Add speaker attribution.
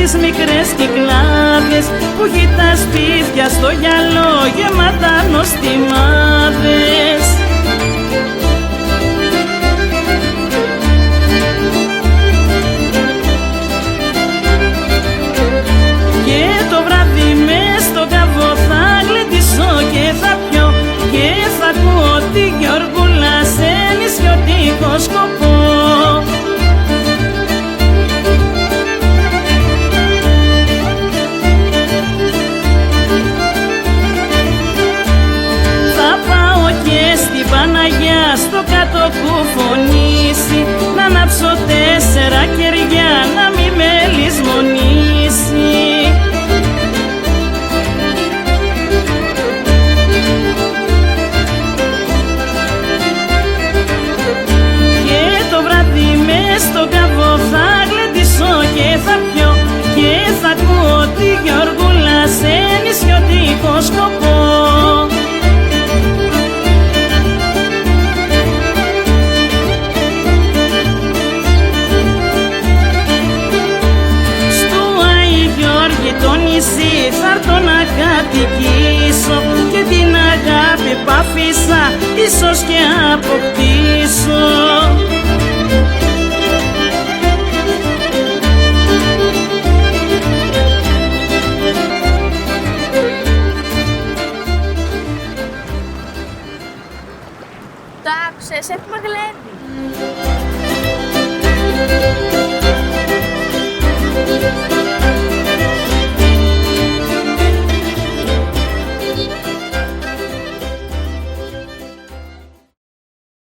Speaker 1: τις μικρές κυκλάδες που έχει τα σπίτια στο γυαλό γεμάτα νοστιμάδες. Και το βράδυ μες στον καβό θα γλεντήσω και θα πιω και θα ακούω τη Γιώργουλα σε νησιωτικό σκοπό. Παναγιά στο κάτω που φωνήσει να ανάψω 4 κεριά να μη με λησμονήσει. Και το βράδυ μες στον καβό θα γλεντήσω και θα πιω και θα ακούω τη Γιώργουλα σε νησιωτικό σκοπό. Θα έρθω να κατοικήσω και την αγάπη που άφησα ίσως και αποκτήσω.
Speaker 2: Το άκουσες, έχουμε γλέντι.